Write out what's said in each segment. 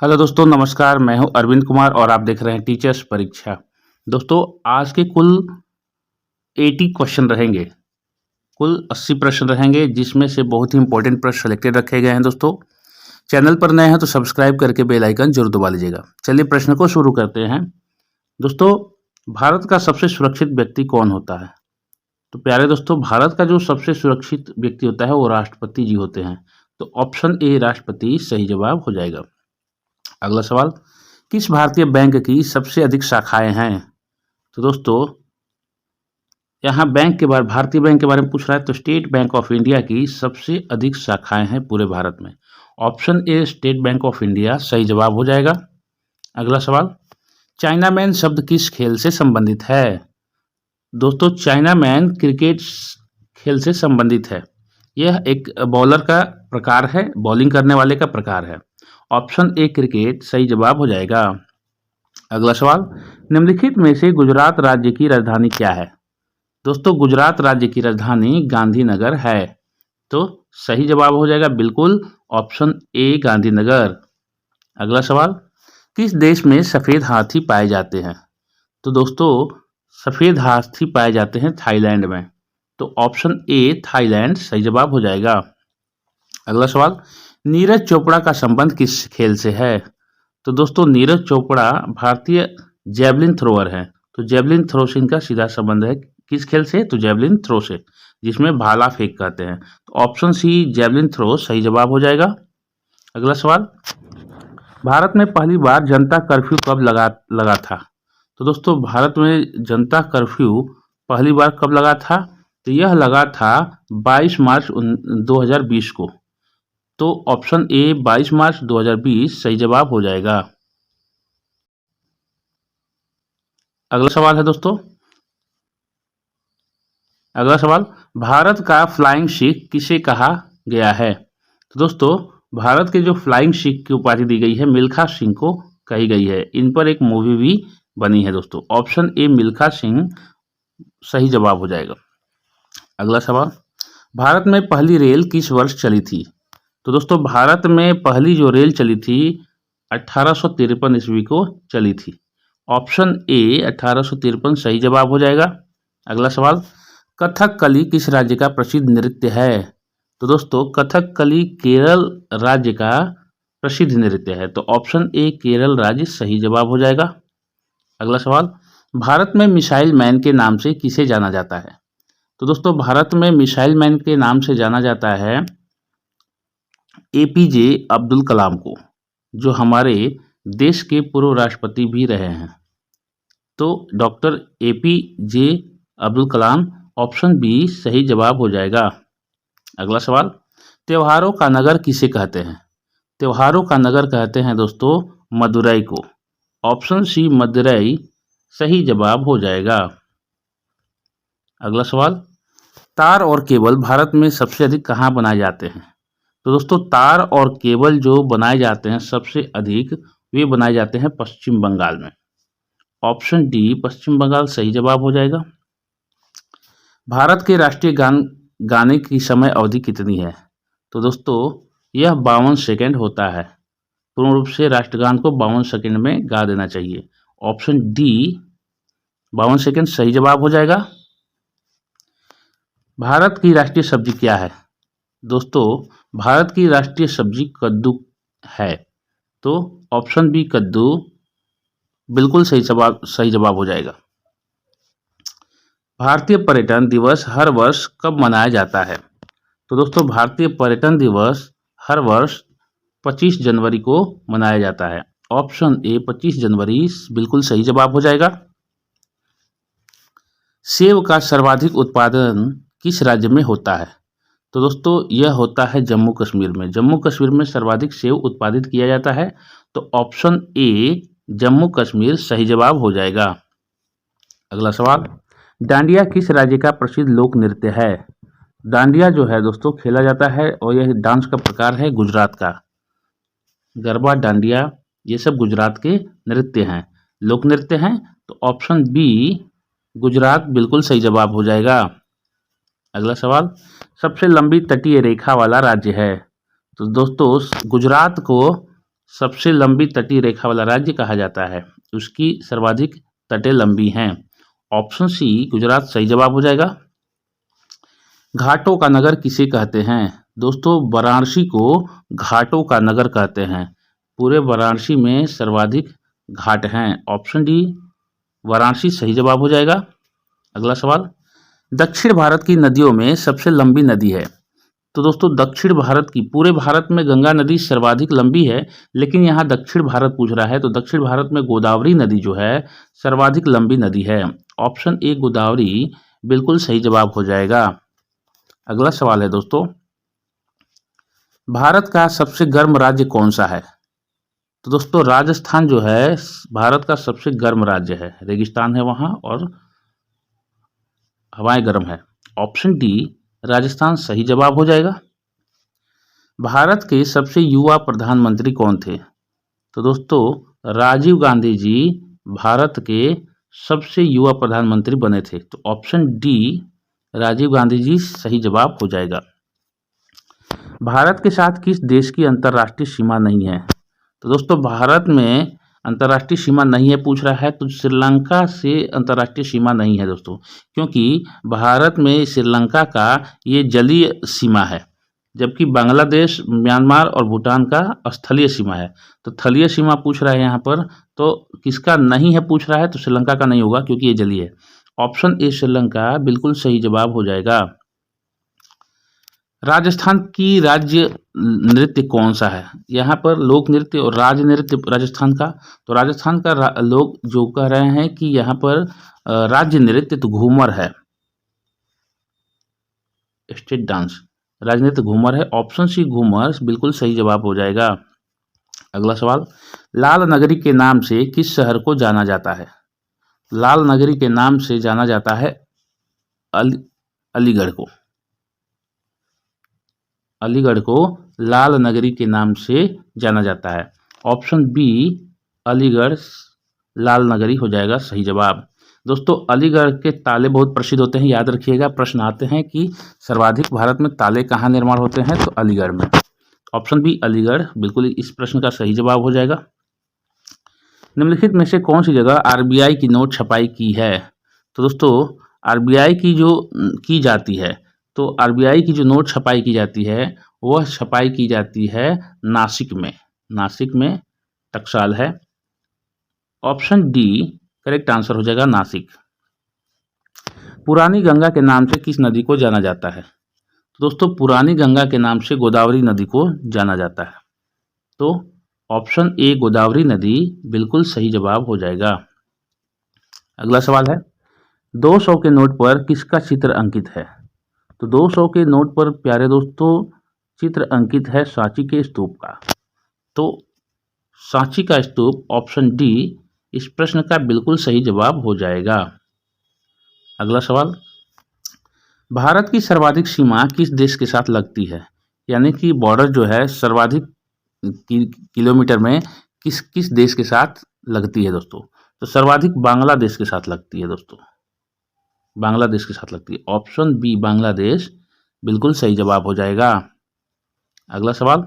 Hello दोस्तों, नमस्कार। मैं हूं अरविंद कुमार और आप देख रहे हैं टीचर्स परीक्षा। दोस्तों, आज के कुल 80 क्वेश्चन रहेंगे। कुल 80 प्रश्न रहेंगे, जिसमें से बहुत ही इंपॉर्टेंट प्रश्न सिलेक्टेड रखे गए हैं। दोस्तों, चैनल पर नए हैं तो सब्सक्राइब करके बेल आइकन जरूर दबा लीजिएगा। चलिए प्रश्न को शुरू करते हैं। दोस्तों, भारत का सबसे सुरक्षित व्यक्ति कौन होता है? तो प्यारे दोस्तों, भारत का जो सबसे सुरक्षित व्यक्ति होता है वो राष्ट्रपति जी होते हैं। तो ऑप्शन ए राष्ट्रपति सही जवाब हो जाएगा। अगला सवाल, किस भारतीय बैंक की सबसे अधिक शाखाएं हैं? तो दोस्तों, यहाँ बैंक के बारे भारतीय बैंक के बारे में पूछ रहा है, तो स्टेट बैंक ऑफ इंडिया की सबसे अधिक शाखाएं हैं पूरे भारत में। Option A state bank of India सही जवाब हो जाएगा। अगला सवाल, चाइना मैन शब्द किस खेल से संबंधित है? दोस्तों, चाइना मैन क्रिकेट खेल से संबंधित है। यह एक बॉलर का प्रकार है, बॉलिंग करने वाले का प्रकार है। ऑप्शन ए क्रिकेट सही जवाब हो जाएगा। अगला सवाल, निम्नलिखित में से गुजरात राज्य की राजधानी क्या है? दोस्तों, गुजरात राज्य की राजधानी गांधीनगर है। तो सही जवाब हो जाएगा बिल्कुल ऑप्शन ए गांधीनगर। अगला सवाल, किस देश में सफ़ेद हाथी पाए जाते हैं? तो दोस्तों, सफ़ेद हाथी पाए जाते हैं थाईलैंड में। तो ऑप्शन ए थाईलैंड सही जवाब हो जाएगा। अगला सवाल, नीरज चोपड़ा का संबंध किस खेल से है? तो दोस्तों, नीरज चोपड़ा भारतीय जेवलिन थ्रोअर हैं। तो जेवलिन थ्रो से इनका सीधा संबंध है। किस खेल से? तो जेवलिन थ्रो से, जिसमें भाला फेंक कहते हैं। तो ऑप्शन सी जेवलिन थ्रो सही जवाब हो जाएगा। अगला सवाल, भारत में पहली बार जनता कर्फ्यू कब लगा था? तो दोस्तों, भारत में जनता कर्फ्यू पहली बार कब लगा था? तो यह लगा था 22 मार्च 2020 को। तो ऑप्शन ए 22 मार्च 2020 सही जवाब हो जाएगा। अगला सवाल है दोस्तों, अगला सवाल, भारत का फ्लाइंग सिख किसे कहा गया है? तो दोस्तों, भारत के जो फ्लाइंग सिख की उपाधि दी गई है मिल्खा सिंह को कही गई है। इन पर एक मूवी भी बनी है दोस्तों। ऑप्शन ए मिल्खा सिंह सही जवाब हो जाएगा। अगला सवाल, भारत में पहली रेल किस वर्ष चली थी? तो दोस्तों, भारत में पहली जो रेल चली थी 1853 ईस्वी को चली थी। ऑप्शन ए 1853 सही जवाब हो जाएगा। अगला सवाल, कथकली किस राज्य का प्रसिद्ध नृत्य है? तो दोस्तों, कथकली केरल राज्य का प्रसिद्ध नृत्य है। तो ऑप्शन ए केरल राज्य सही जवाब हो जाएगा। अगला सवाल, भारत में मिसाइल मैन के नाम से किसे जाना जाता है? तो दोस्तों, भारत में मिसाइल मैन के नाम से जाना जाता है एपीजे अब्दुल कलाम को, जो हमारे देश के पूर्व राष्ट्रपति भी रहे हैं। तो doctor APJ Abdul Kalam, option B सही जवाब हो जाएगा। अगला सवाल, त्योहारों का नगर किसे कहते हैं? त्योहारों का नगर कहते हैं दोस्तों मदुरई को। ऑप्शन सी मदुरई सही जवाब हो जाएगा। अगला सवाल, तार और केबल भारत में सबसे अधिक कहाँ बनाए जाते हैं? तो दोस्तों, तार और केबल जो बनाए जाते हैं सबसे अधिक, वे बनाए जाते हैं पश्चिम बंगाल में। ऑप्शन डी पश्चिम बंगाल सही जवाब हो जाएगा। भारत के राष्ट्रीय गाने की समय अवधि कितनी है? तो दोस्तों, यह 52 सेकेंड होता है। पूर्ण रूप से राष्ट्रगान को 52 सेकेंड में गा देना चाहिए। ऑप्शन डी 52 सेकेंड सही जवाब हो जाएगा। भारत की राष्ट्रीय सब्जी क्या है? दोस्तों, भारत की राष्ट्रीय सब्जी कद्दू है। तो ऑप्शन बी कद्दू बिल्कुल सही जवाब हो जाएगा। भारतीय पर्यटन दिवस हर वर्ष कब मनाया जाता है? तो दोस्तों, भारतीय पर्यटन दिवस हर वर्ष 25 जनवरी को मनाया जाता है। ऑप्शन ए 25 जनवरी बिल्कुल सही जवाब हो जाएगा। सेब का सर्वाधिक उत्पादन किस राज्य में होता है? तो दोस्तों, यह होता है जम्मू कश्मीर में। जम्मू कश्मीर में सर्वाधिक सेब उत्पादित किया जाता है। तो ऑप्शन ए जम्मू कश्मीर सही जवाब हो जाएगा। अगला सवाल, डांडिया किस राज्य का प्रसिद्ध लोक नृत्य है? डांडिया जो है दोस्तों खेला जाता है और यह डांस का प्रकार है गुजरात का। गरबा, डांडिया ये सब गुजरात के नृत्य हैं, लोक नृत्य हैं। तो ऑप्शन बी गुजरात बिल्कुल सही जवाब हो जाएगा। अगला सवाल, सबसे लंबी तटीय रेखा वाला राज्य है? तो दोस्तों, गुजरात को सबसे लंबी तटीय रेखा वाला राज्य कहा जाता है? उसकी सर्वाधिक तटें लंबी हैं। ऑप्शन सी गुजरात सही जवाब हो जाएगा। घाटों का नगर किसे कहते हैं? दोस्तों वाराणसी को घाटों का नगर कहते हैं। पूरे वाराणसी में सर्वाधिक घाट हैं। ऑप्शन डी वाराणसी सही जवाब हो जाएगा। अगला सवाल, दक्षिण भारत की नदियों में सबसे लंबी नदी है? तो दोस्तों दक्षिण भारत की, पूरे भारत में गंगा नदी सर्वाधिक लंबी है, लेकिन यहाँ दक्षिण भारत पूछ रहा है तो दक्षिण भारत में गोदावरी नदी जो है सर्वाधिक लंबी नदी है। ऑप्शन ए गोदावरी बिल्कुल सही जवाब हो जाएगा। अगला सवाल है दोस्तों, भारत का सबसे गर्म राज्य कौन सा है? तो दोस्तों राजस्थान जो है भारत का सबसे गर्म राज्य है। रेगिस्तान है वहाँ और हवाएं गर्म है। ऑप्शन डी राजस्थान सही जवाब हो जाएगा। भारत के सबसे युवा प्रधानमंत्री कौन थे? तो दोस्तों राजीव गांधी जी भारत के सबसे युवा प्रधानमंत्री बने थे। तो ऑप्शन डी राजीव गांधी जी सही जवाब हो जाएगा। भारत के साथ किस देश की अंतर्राष्ट्रीय सीमा नहीं है? तो दोस्तों भारत में अंतर्राष्ट्रीय सीमा नहीं है पूछ रहा है तो श्रीलंका से अंतर्राष्ट्रीय सीमा नहीं है दोस्तों, क्योंकि भारत में श्रीलंका का ये जलीय सीमा है, जबकि बांग्लादेश, म्यांमार और भूटान का स्थलीय सीमा है। तो थलीय सीमा पूछ रहा है यहाँ पर, तो किसका नहीं है पूछ रहा है तो श्रीलंका का नहीं होगा क्योंकि ये जलीय है। ऑप्शन ए श्रीलंका बिल्कुल सही जवाब हो जाएगा। राजस्थान की राज्य नृत्य कौन सा है? यहाँ पर लोक नृत्य और राज नृत्य राजस्थान का, तो राजस्थान का लोग जो कह रहे हैं कि यहाँ पर राज्य नृत्य तो घूमर है, स्टेट डांस, राज्य नृत्य घूमर है। ऑप्शन सी घूमर बिल्कुल सही जवाब हो जाएगा। अगला सवाल, लाल नगरी के नाम से किस शहर को जाना जाता है? लाल नगरी के नाम से जाना जाता है अलीगढ़ को। अलीगढ़ को लाल नगरी के नाम से जाना जाता है। ऑप्शन बी अलीगढ़ लाल नगरी हो जाएगा सही जवाब। दोस्तों अलीगढ़ के ताले बहुत प्रसिद्ध होते हैं, याद रखिएगा। प्रश्न आते हैं कि सर्वाधिक भारत में ताले कहाँ निर्माण होते हैं, तो अलीगढ़ में। ऑप्शन बी अलीगढ़ बिल्कुल इस प्रश्न का सही जवाब हो जाएगा। निम्नलिखित में से कौन सी जगह आरबीआई की नोट छपाई की है? तो दोस्तों आरबीआई की जो की जाती है, तो आरबीआई की जो नोट छपाई की जाती है वह छपाई की जाती है नासिक में। नासिक में टकसाल है। ऑप्शन डी करेक्ट आंसर हो जाएगा, नासिक। पुरानी गंगा के नाम से किस नदी को जाना जाता है? तो दोस्तों पुरानी गंगा के नाम से गोदावरी नदी को जाना जाता है। तो ऑप्शन ए गोदावरी नदी बिल्कुल सही जवाब हो जाएगा। अगला सवाल है, 200 के नोट पर किसका चित्र अंकित है? तो 200 के नोट पर प्यारे दोस्तों चित्र अंकित है सांची के स्तूप का। तो सांची का स्तूप ऑप्शन डी इस प्रश्न का बिल्कुल सही जवाब हो जाएगा। अगला सवाल, भारत की सर्वाधिक सीमा किस देश के साथ लगती है? यानी कि बॉर्डर जो है सर्वाधिक किलोमीटर में किस किस देश के साथ लगती है दोस्तों? तो सर्वाधिक बांग्लादेश के साथ लगती है दोस्तों, बांग्लादेश के साथ लगती है। ऑप्शन बी बांग्लादेश बिल्कुल सही जवाब हो जाएगा। अगला सवाल,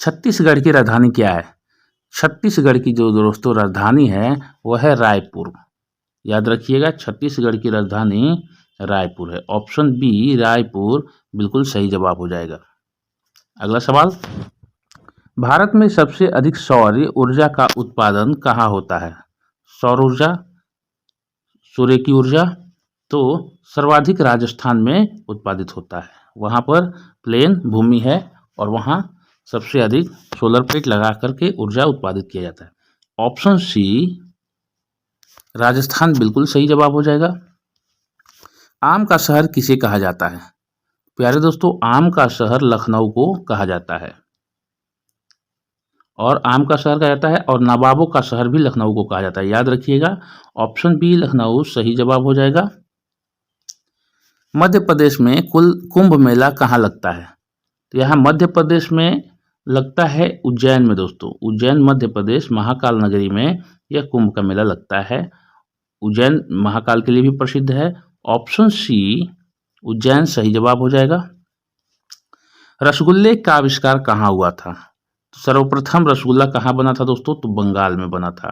छत्तीसगढ़ की राजधानी क्या है? छत्तीसगढ़ की जो दोस्तों राजधानी है वह है रायपुर। याद रखिएगा छत्तीसगढ़ की राजधानी रायपुर है। ऑप्शन बी रायपुर बिल्कुल सही जवाब हो जाएगा। अगला सवाल, भारत में सबसे अधिक सौर ऊर्जा का उत्पादन कहाँ होता है? सौर ऊर्जा, सूर्य की ऊर्जा, तो सर्वाधिक राजस्थान में उत्पादित होता है। वहाँ पर प्लेन भूमि है और वहाँ सबसे अधिक सोलर प्लेट लगा करके ऊर्जा उत्पादित किया जाता है। ऑप्शन सी राजस्थान बिल्कुल सही जवाब हो जाएगा। आम का शहर किसे कहा जाता है? प्यारे दोस्तों आम का शहर लखनऊ को कहा जाता है, और आम का शहर कहा जाता है और नवाबों का शहर भी लखनऊ को कहा जाता है। याद रखिएगा ऑप्शन बी लखनऊ सही जवाब हो जाएगा। मध्य प्रदेश में कुल कुंभ मेला कहाँ लगता है? तो यहाँ मध्य प्रदेश में लगता है उज्जैन में दोस्तों। उज्जैन मध्य प्रदेश महाकाल नगरी में यह कुंभ का मेला लगता है। उज्जैन महाकाल के लिए भी प्रसिद्ध है। ऑप्शन सी उज्जैन सही जवाब हो जाएगा। रसगुल्ले का आविष्कार कहाँ हुआ था? सर्वप्रथम रसगुल्ला कहाँ बना था दोस्तों? तो बंगाल में बना था।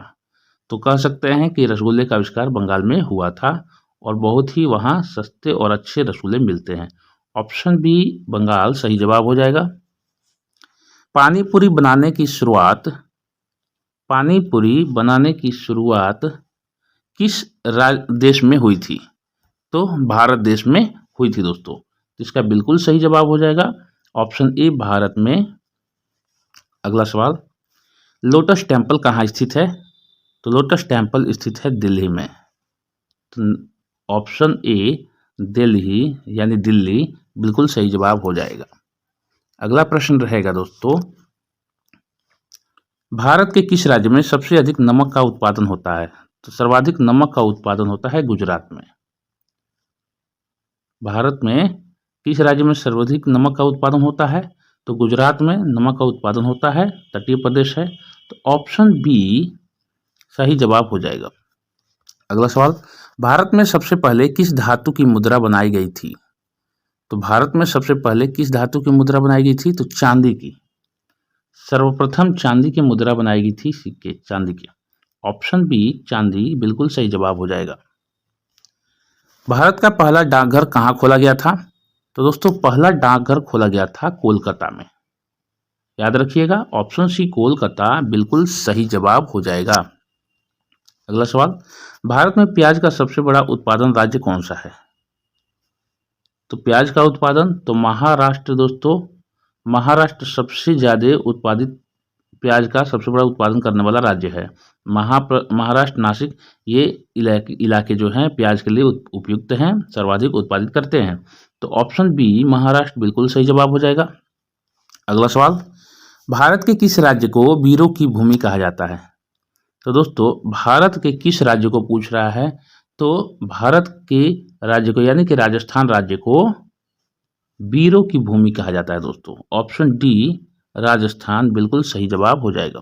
तो कह सकते हैं कि रसगुल्ले का आविष्कार बंगाल में हुआ था और बहुत ही वहाँ सस्ते और अच्छे रसगुल्ले मिलते हैं। ऑप्शन बी बंगाल सही जवाब हो जाएगा। पानी पूरी बनाने की शुरुआत किस देश में हुई थी? तो भारत देश में हुई थी दोस्तों। इसका बिल्कुल सही जवाब हो जाएगा ऑप्शन ए भारत में। अगला सवाल, लोटस टेम्पल कहाँ स्थित है? तो लोटस टेम्पल स्थित है दिल्ली में। तो ऑप्शन ए दिल्ली यानी दिल्ली बिल्कुल सही जवाब हो जाएगा। अगला प्रश्न रहेगा दोस्तों, भारत के किस राज्य में सबसे अधिक नमक का उत्पादन होता है? तो सर्वाधिक नमक का उत्पादन होता है गुजरात में। भारत में किस राज्य में सर्वाधिक नमक का उत्पादन होता है? तो गुजरात में नमक का उत्पादन होता है, तटीय प्रदेश है। तो ऑप्शन बी सही जवाब हो जाएगा। अगला सवाल, भारत में सबसे पहले किस धातु की मुद्रा बनाई गई थी? तो भारत में सबसे पहले किस धातु की मुद्रा बनाई गई थी? तो चांदी की। सर्वप्रथम चांदी की मुद्रा बनाई गई थी, सिक्के चांदी के। ऑप्शन बी चांदी बिल्कुल सही जवाब हो जाएगा। भारत का पहला डाकघर कहाँ खोला गया था? तो दोस्तों पहला डाकघर खोला गया था कोलकाता में। याद रखिएगा ऑप्शन सी कोलकाता बिल्कुल सही जवाब हो जाएगा। अगला सवाल, भारत में प्याज का सबसे बड़ा उत्पादन राज्य कौन सा है? तो प्याज का उत्पादन तो महाराष्ट्र दोस्तों, महाराष्ट्र सबसे ज़्यादा उत्पादित प्याज का सबसे बड़ा उत्पादन करने वाला राज्य है। महाराष्ट्र, नासिक ये इलाके जो हैं प्याज के लिए उपयुक्त हैं, सर्वाधिक उत्पादित करते हैं। तो ऑप्शन बी महाराष्ट्र बिल्कुल सही जवाब हो जाएगा। अगला सवाल, भारत के किस राज्य को वीरों की भूमि कहा जाता है? तो दोस्तों भारत के किस राज्य को पूछ रहा है? तो भारत के राज्य को यानी कि राजस्थान राज्य को वीरों की भूमि कहा जाता है दोस्तों। ऑप्शन डी राजस्थान बिल्कुल सही जवाब हो जाएगा।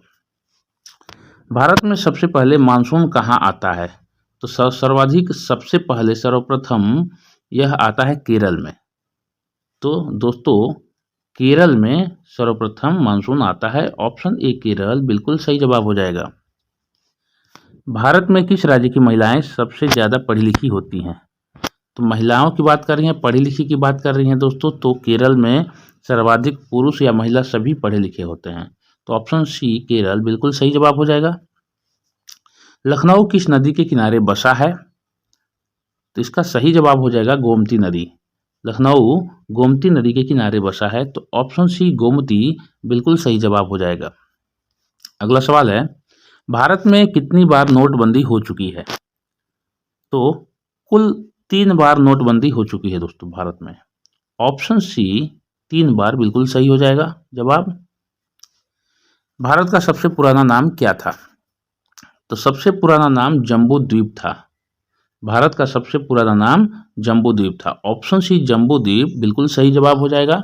भारत में सबसे पहले मानसून कहाँ आता है? तो सर्वाधिक सबसे पहले सर्वप्रथम यह आता है केरल में। तो दोस्तों केरल में सर्वप्रथम मानसून आता है। ऑप्शन ए केरल बिल्कुल सही जवाब हो जाएगा। भारत में किस राज्य की महिलाएं सबसे ज़्यादा पढ़ी लिखी होती हैं? तो महिलाओं की बात कर रही हैं, पढ़ी लिखी की बात कर रही हैं दोस्तों, तो केरल में सर्वाधिक पुरुष या महिला सभी पढ़े लिखे होते हैं। तो ऑप्शन सी केरल बिल्कुल सही जवाब हो जाएगा। लखनऊ किस नदी के किनारे बसा है? तो इसका सही जवाब हो जाएगा गोमती नदी। लखनऊ गोमती नदी के किनारे बसा है। तो ऑप्शन सी गोमती बिल्कुल सही जवाब हो जाएगा। अगला सवाल है, भारत में कितनी बार नोटबंदी हो चुकी है? तो कुल 3 बार नोटबंदी हो चुकी है दोस्तों भारत में। ऑप्शन सी 3 बार बिल्कुल सही हो जाएगा जवाब। भारत का सबसे पुराना नाम क्या था? तो सबसे पुराना नाम जम्बू द्वीप था। भारत का सबसे पुराना नाम जम्बू द्वीप था। ऑप्शन सी जम्बू द्वीप बिल्कुल सही जवाब हो जाएगा।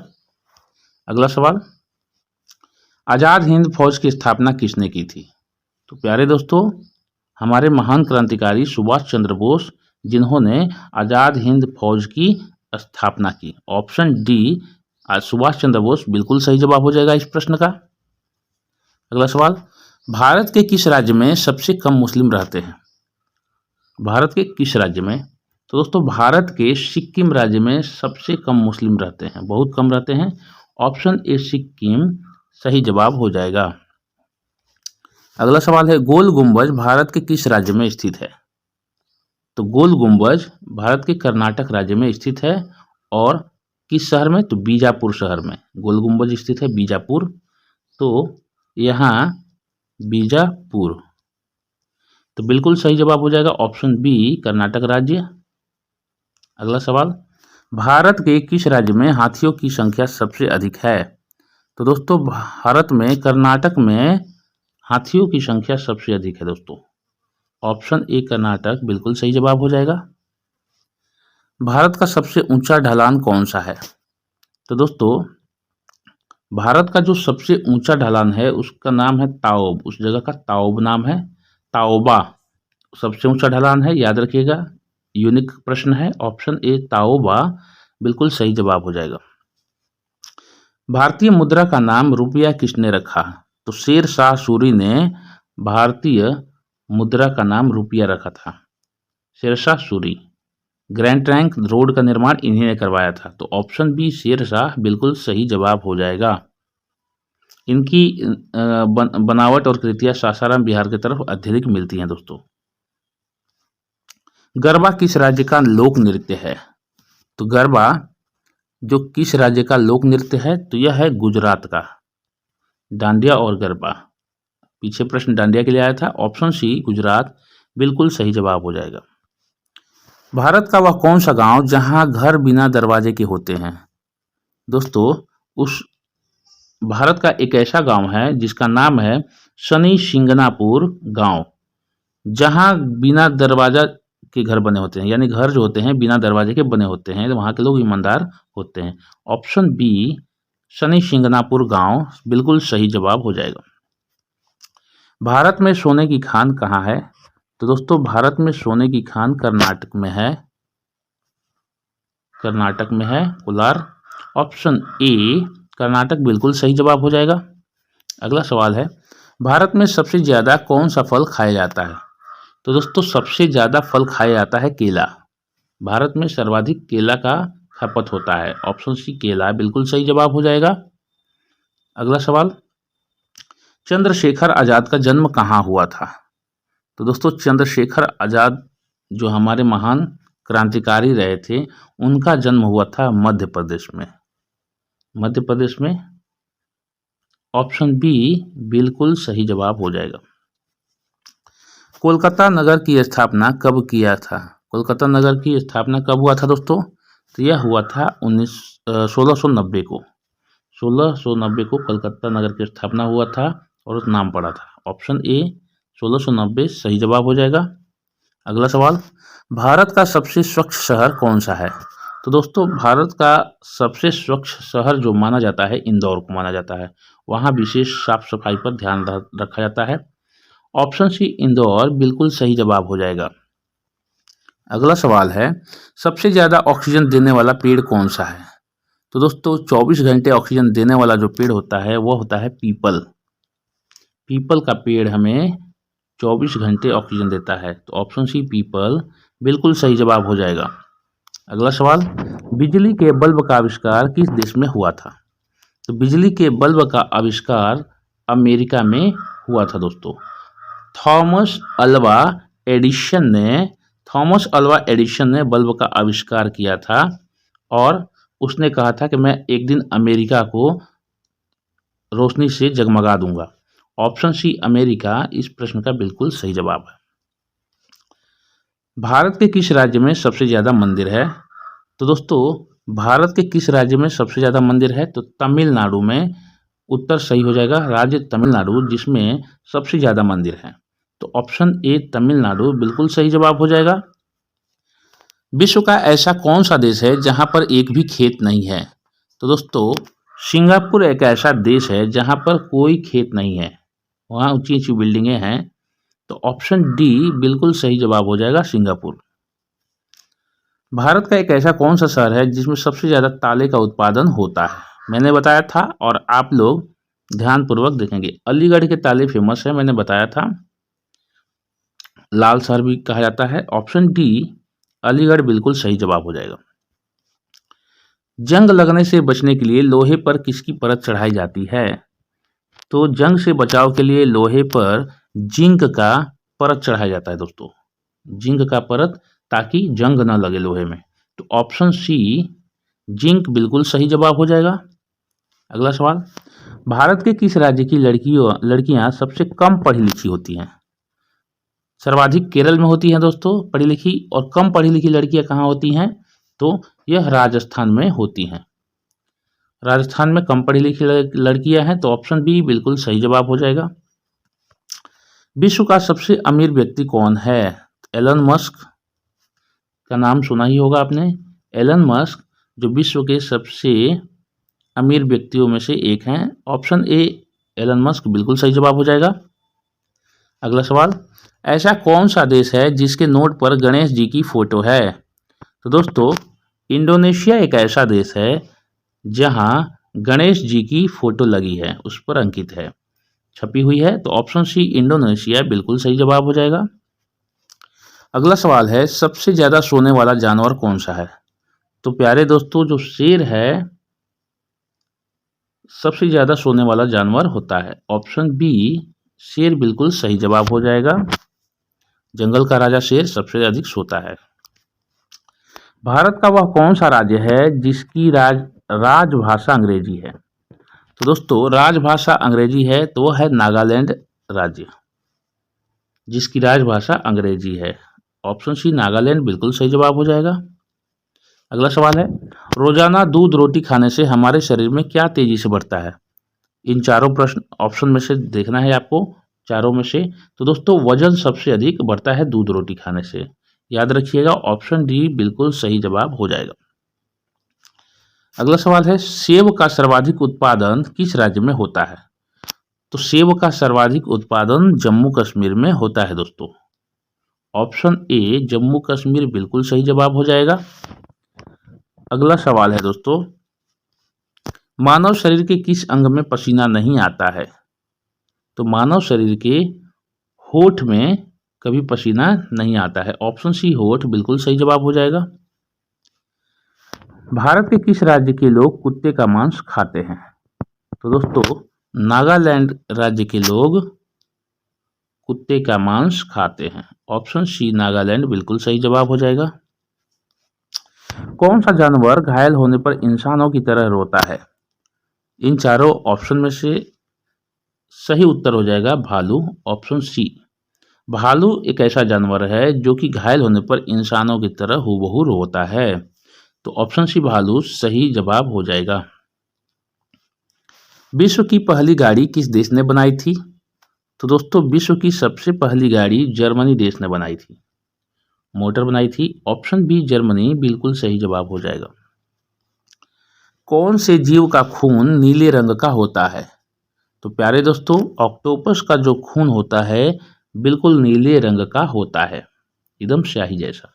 अगला सवाल, आज़ाद हिंद फौज की स्थापना किसने की थी? तो प्यारे दोस्तों हमारे महान क्रांतिकारी सुभाष चंद्र बोस, जिन्होंने आज़ाद हिंद फौज की स्थापना की। ऑप्शन डी सुभाष चंद्र बोस बिल्कुल सही जवाब हो जाएगा इस प्रश्न का। अगला सवाल, भारत के किस राज्य में सबसे कम मुस्लिम रहते हैं? भारत के किस राज्य में? तो दोस्तों भारत के सिक्किम राज्य में सबसे कम मुस्लिम रहते हैं, बहुत कम रहते हैं। ऑप्शन ए सिक्किम सही जवाब हो जाएगा। अगला सवाल है, गोल गुंबज भारत के किस राज्य में स्थित है? तो गोल गुंबज भारत के कर्नाटक राज्य में स्थित है। और किस शहर में? तो बीजापुर शहर में गोल गुंबज स्थित है, बीजापुर। तो यहाँ बीजापुर तो बिल्कुल सही जवाब हो जाएगा ऑप्शन बी कर्नाटक राज्य। अगला सवाल, भारत के किस राज्य में हाथियों की संख्या सबसे अधिक है? तो दोस्तों भारत में कर्नाटक में हाथियों की संख्या सबसे अधिक है दोस्तों। ऑप्शन ए कर्नाटक बिल्कुल सही जवाब हो जाएगा। भारत का सबसे ऊंचा ढलान कौन सा है? तो दोस्तों भारत का जो सबसे ऊंचा ढलान है उसका नाम है ताओब, उस जगह का ताओब नाम है, ताओबा सबसे ऊंचा ढलान है, याद रखिएगा, यूनिक प्रश्न है। ऑप्शन ए ताओबा बिल्कुल सही जवाब हो जाएगा। भारतीय मुद्रा का नाम रुपया किसने रखा? तो शेर शाह सूरी ने भारतीय मुद्रा का नाम रुपया रखा था। Sher Shah Suri. Grand trunk road का निर्माण इन्हीं ने करवाया था। तो ऑप्शन बी शेर शाह बिल्कुल सही जवाब हो जाएगा। इनकी बनावट और कृतियां सासाराम बिहार की तरफ अत्यधिक मिलती हैं दोस्तों। गरबा किस राज्य का लोक नृत्य है? तो गरबा जो किस राज्य का लोक नृत्य है, तो यह है गुजरात का। डांडिया और गरबा, पीछे प्रश्न डांडिया के लिए आया था। ऑप्शन सी गुजरात बिल्कुल सही जवाब हो जाएगा। भारत का वह कौन सा गांव जहां घर बिना दरवाजे के होते हैं? दोस्तों, उस भारत का एक ऐसा गांव है जिसका नाम है शनि सिंगनापुर गांव, जहां बिना दरवाजा के घर बने होते हैं, यानी घर जो होते हैं बिना दरवाजे के बने होते हैं, तो वहां के लोग ईमानदार होते हैं। ऑप्शन बी शनि सिंगनापुर गांव बिल्कुल सही जवाब हो जाएगा। भारत में सोने की खान कहाँ है? तो दोस्तों, भारत में सोने की खान कर्नाटक में है। कर्नाटक में है कोलार। ऑप्शन ए कर्नाटक बिल्कुल सही जवाब हो जाएगा। अगला सवाल है, भारत में सबसे ज़्यादा कौन सा फल खाया जाता है? तो दोस्तों, सबसे ज़्यादा फल खाया जाता है केला। भारत में सर्वाधिक केला का खपत होता है। ऑप्शन सी केला बिल्कुल सही जवाब हो जाएगा। अगला सवाल, चंद्रशेखर आज़ाद का जन्म कहाँ हुआ था? तो दोस्तों, चंद्रशेखर आज़ाद जो हमारे महान क्रांतिकारी रहे थे, उनका जन्म हुआ था मध्य प्रदेश में। मध्य प्रदेश में। ऑप्शन बी बिल्कुल सही जवाब हो जाएगा। कोलकाता नगर की स्थापना कब किया था? कोलकाता नगर की स्थापना कब हुआ था दोस्तों? तो यह हुआ था 1690 को। 1690 को कोलकाता नगर की स्थापना हुआ था और उस नाम पड़ा था। ऑप्शन ए 1690 सही जवाब हो जाएगा। अगला सवाल, भारत का सबसे स्वच्छ शहर कौन सा है? तो दोस्तों, भारत का सबसे स्वच्छ शहर जो माना जाता है, इंदौर को माना जाता है। वहाँ विशेष साफ सफाई पर ध्यान रखा जाता है। ऑप्शन सी इंदौर बिल्कुल सही जवाब हो जाएगा। अगला सवाल है, सबसे ज़्यादा ऑक्सीजन देने वाला पेड़ कौन सा है? तो दोस्तों, 24 घंटे ऑक्सीजन देने वाला जो पेड़ होता है वो होता है पीपल। पीपल का पेड़ हमें 24 घंटे ऑक्सीजन देता है। तो ऑप्शन सी पीपल बिल्कुल सही जवाब हो जाएगा। अगला सवाल, बिजली के बल्ब का आविष्कार किस देश में हुआ था? तो बिजली के बल्ब का आविष्कार अमेरिका में हुआ था दोस्तों। थॉमस अल्वा एडिसन ने बल्ब का आविष्कार किया था और उसने कहा था कि मैं एक दिन अमेरिका को रोशनी से जगमगा दूंगा। ऑप्शन सी अमेरिका इस प्रश्न का बिल्कुल सही जवाब है। भारत के किस राज्य में सबसे ज़्यादा मंदिर है? तो दोस्तों, भारत के किस राज्य में सबसे ज़्यादा मंदिर है? तो तमिलनाडु में उत्तर सही हो जाएगा। राज्य तमिलनाडु जिसमें सबसे ज़्यादा मंदिर है। तो ऑप्शन ए तमिलनाडु बिल्कुल सही जवाब हो जाएगा। विश्व का ऐसा कौन सा देश है जहां पर एक भी खेत नहीं है? तो दोस्तों, सिंगापुर एक ऐसा देश है जहां पर कोई खेत नहीं है, वहां ऊंची ऊंची बिल्डिंगें हैं। तो ऑप्शन डी बिल्कुल सही जवाब हो जाएगा, सिंगापुर। भारत का एक ऐसा कौन सा शहर है जिसमें सबसे ज़्यादा ताले का उत्पादन होता है? मैंने बताया था और आप लोग ध्यानपूर्वक देखेंगे। अलीगढ़ के ताले फेमस है, मैंने बताया था। लाल शहर भी कहा जाता है। ऑप्शन डी अलीगढ़ बिल्कुल सही जवाब हो जाएगा। जंग लगने से बचने के लिए लोहे पर किसकी परत चढ़ाई जाती है? तो जंग से बचाव के लिए लोहे पर जिंक का परत चढ़ाया जाता है दोस्तों। जिंक का परत, ताकि जंग न लगे लोहे में। तो ऑप्शन सी जिंक बिल्कुल सही जवाब हो जाएगा। अगला सवाल, भारत के किस राज्य की लड़कियां सबसे कम पढ़ी लिखी होती हैं? सर्वाधिक केरल में होती हैं दोस्तों पढ़ी लिखी, और कम पढ़ी लिखी लड़कियां कहाँ होती हैं? तो यह राजस्थान में होती हैं। राजस्थान में कम पढ़ी लिखी लड़कियां हैं। तो ऑप्शन बी बिल्कुल सही जवाब हो जाएगा। विश्व का सबसे अमीर व्यक्ति कौन है? एलन मस्क का नाम सुना ही होगा आपने। एलन मस्क जो विश्व के सबसे अमीर व्यक्तियों में से एक हैं। ऑप्शन ए एलन मस्क बिल्कुल सही जवाब हो जाएगा। अगला सवाल, ऐसा कौन सा देश है जिसके नोट पर गणेश जी की फोटो है? तो दोस्तों, इंडोनेशिया एक ऐसा देश है जहां गणेश जी की फोटो लगी है, उस पर अंकित है। छपी हुई है, तो ऑप्शन सी इंडोनेशिया बिल्कुल सही जवाब हो जाएगा। अगला सवाल है, सबसे ज़्यादा सोने वाला जानवर कौन सा है? तो प्यारे दोस्तों, जो शेर है सबसे ज़्यादा सोने वाला जानवर होता है। ऑप्शन बी शेर बिल्कुल सही जवाब हो जाएगा। जंगल का राजा शेर सबसे अधिक सोता है। भारत का वह कौन सा राज्य है जिसकी राजभाषा अंग्रेजी है? तो दोस्तों, राजभाषा अंग्रेजी है तो वह है नागालैंड राज्य, जिसकी राजभाषा अंग्रेजी है। ऑप्शन सी नागालैंड बिल्कुल सही जवाब हो जाएगा। अगला सवाल है, रोजाना दूध रोटी खाने से हमारे शरीर में क्या तेजी से बढ़ता है? इन चारों प्रश्न ऑप्शन में से देखना है आपको, चारों में से। तो दोस्तों, वजन सबसे अधिक बढ़ता है दूध रोटी खाने से। याद रखिएगा, ऑप्शन डी बिल्कुल सही जवाब हो जाएगा। अगला सवाल है, सेब का सर्वाधिक उत्पादन किस राज्य में होता है? तो सेब का सर्वाधिक उत्पादन जम्मू कश्मीर में होता है दोस्तों। ऑप्शन ए जम्मू कश्मीर बिल्कुल सही जवाब हो जाएगा। अगला सवाल है दोस्तों, मानव शरीर के किस अंग में पसीना नहीं आता है? तो मानव शरीर के होठ में कभी पसीना नहीं आता है। ऑप्शन सी होठ बिल्कुल सही जवाब हो जाएगा। भारत के किस राज्य के लोग कुत्ते का मांस खाते हैं? तो दोस्तों, नागालैंड राज्य के लोग कुत्ते का मांस खाते हैं। ऑप्शन सी नागालैंड बिल्कुल सही जवाब हो जाएगा। कौन सा जानवर घायल होने पर इंसानों की तरह रोता है? इन चारों ऑप्शन में से सही उत्तर हो जाएगा भालू। ऑप्शन सी, भालू एक ऐसा जानवर है जो कि घायल होने पर इंसानों की तरह हूबहू रोता है। तो ऑप्शन सी भालू सही जवाब हो जाएगा। विश्व की पहली गाड़ी किस देश ने बनाई थी? तो दोस्तों, विश्व की सबसे पहली गाड़ी जर्मनी देश ने बनाई थी, मोटर बनाई थी। ऑप्शन बी जर्मनी बिल्कुल सही जवाब हो जाएगा। कौन से जीव का खून नीले रंग का होता है? तो प्यारे दोस्तों, ऑक्टोपस का जो खून होता है बिल्कुल नीले रंग का होता है, एकदम स्याही जैसा।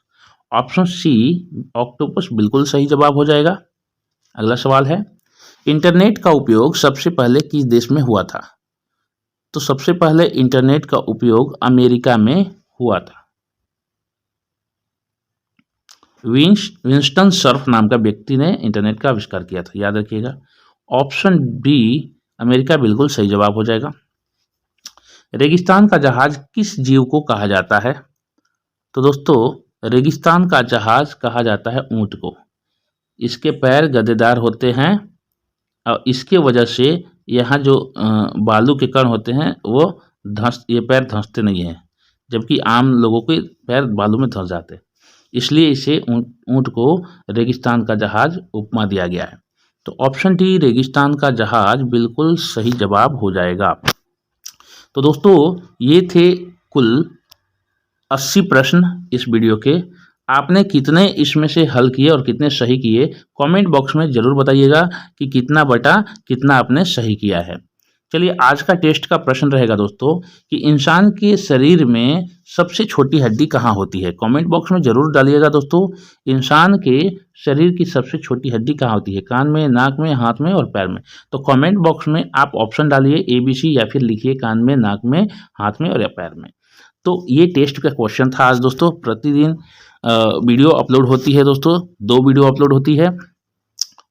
ऑप्शन सी ऑक्टोपस बिल्कुल सही जवाब हो जाएगा। अगला सवाल है, इंटरनेट का उपयोग सबसे पहले किस देश में हुआ था? तो सबसे पहले इंटरनेट का उपयोग अमेरिका में हुआ था। विंस्टन सर्फ नाम का व्यक्ति ने इंटरनेट का आविष्कार किया था, याद रखिएगा। ऑप्शन बी अमेरिका बिल्कुल सही जवाब हो जाएगा। रेगिस्तान का जहाज किस जीव को कहा जाता है? तो दोस्तों, रेगिस्तान का जहाज कहा जाता है ऊंट को। इसके पैर गद्देदार होते हैं और इसके वजह से यहाँ जो बालू के कण होते हैं वो ये पैर धंसते नहीं हैं, जबकि आम लोगों के पैर बालू में धंस जाते हैं। इसलिए इसे ऊंट को रेगिस्तान का जहाज उपमा दिया गया है। तो ऑप्शन डी रेगिस्तान का जहाज बिल्कुल सही जवाब हो जाएगा। तो दोस्तों, ये थे कुल 80 प्रश्न इस वीडियो के। आपने कितने इसमें से हल किए और कितने सही किए, कमेंट बॉक्स में ज़रूर बताइएगा कि कितना बटा कितना आपने सही किया है। चलिए, आज का टेस्ट का प्रश्न रहेगा दोस्तों कि इंसान के शरीर में सबसे छोटी हड्डी कहाँ होती है? कमेंट बॉक्स में ज़रूर डालिएगा दोस्तों, इंसान के शरीर की सबसे छोटी हड्डी कहाँ होती है? कान में, नाक में, हाथ में और पैर में। तो कमेंट बॉक्स में आप ऑप्शन डालिए ABC या फिर लिखिए कान में, नाक में, हाथ में और या पैर में। तो ये टेस्ट का क्वेश्चन था आज दोस्तों। प्रतिदिन वीडियो अपलोड होती है दोस्तों, 2 वीडियो अपलोड होती है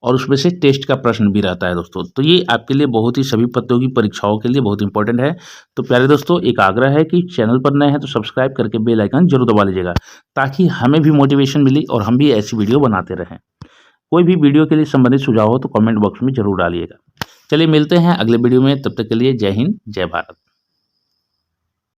और उसमें से टेस्ट का प्रश्न भी रहता है दोस्तों। तो ये आपके लिए बहुत ही सभी प्रतियोगी परीक्षाओं के लिए बहुत इंपॉर्टेंट है। तो प्यारे दोस्तों, एक आग्रह है कि चैनल पर नए हैं तो सब्सक्राइब करके बेल आइकन जरूर दबा लीजिएगा, ताकि हमें भी मोटिवेशन मिली और हम भी ऐसी वीडियो बनाते रहें। कोई भी वीडियो के लिए संबंधित सुझाव हो तो कमेंट बॉक्स में जरूर डालिएगा। चलिए, मिलते हैं अगले वीडियो में, तब तक के लिए जय हिंद, जय भारत।